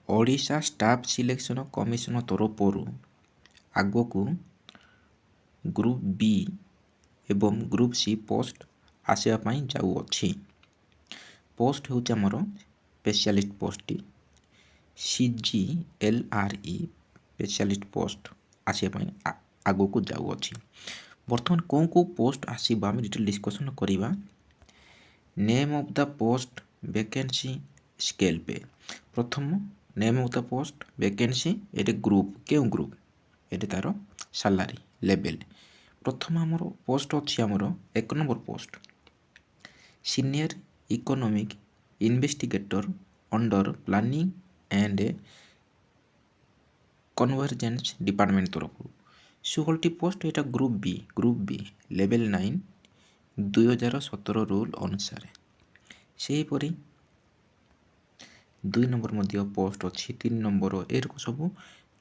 Odisha staff selection commission तरफ आगक group B एवं ग्रुप सी पोस्ट आसवाई जाऊँगी। पोस्ट हूँ आमर specialist post CGLRE specialist post आसवाई आगक जाऊँगी। बर्तमान कौन कौ पोस्ट आसवा आम डिटेल डिस्कसन करवा। Name of the post vacancy scale pay प्रथम name of the post vacancy ये ग्रुप क्यों ग्रुप ये तार सैलरी लेवल। प्रथम आमर पोस्ट अच्छी आमर 1 number post senior economic investigator under planning and convergence department तरफ 16टी पोस्ट यहाँ ग्रुप बी लेवल 9 2017 रूल अनुसार। सेहीपरि 2 नंबर मध्य पोस्ट अच्छी 3 नंबर एरक सब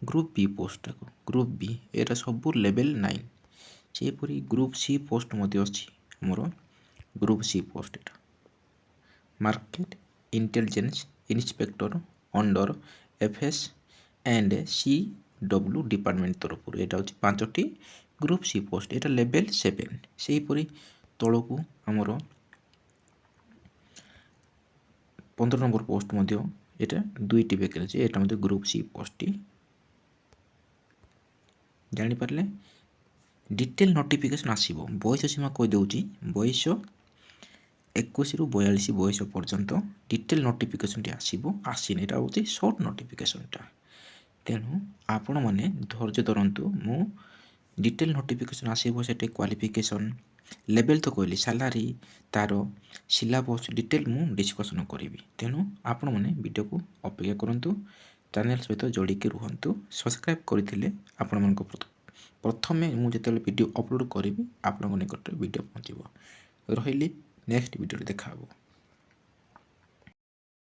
group B post group B एरा सब लेवल 9। सेहीपरि ग्रुप सी पोस्ट मध्य अच्छी आमर ग्रुप सी पोस्ट एटा market intelligence inspector under FS and CW department तरफ यहाँ हूँ 5टी ग्रुप सी पोस्ट एटा लेवल 7। सेहीपरि तलकू आमर 15 नंबर पोस्ट मध्य एटा 2टी वैकेंसी एटा मध्य ग्रुप सी पोस्ट जानीपारे। डिटेल नोटिफिकेशन आसो बयस सीमा कहीदे बयस 21 ରୁ 42 बयस पर्यंत डिटेल नोटिफिकेशन आसो आसीनी यहाँ हूँ सर्ट नोटिफिकेशनटा। तेणु आपण मैंने धैर्य धरतु मु डिटेल नोटिफिकेशन आसो से क्वालिफिकेशन लेवल तो कहली सैलरी तार सिलेबस डिटेल मु डिस्कसन करी। तेणु आपण मैंने वीडियो को अपेक्षा करूँ चैनल सहित जोड़िकी रुहतु सब्सक्राइब करते आपण मान प्रथमे मुझे वीडियो अपलोड करी आपण निकट वीडियो पहुँचब। रही नेक्स्ट वीडियो देखा।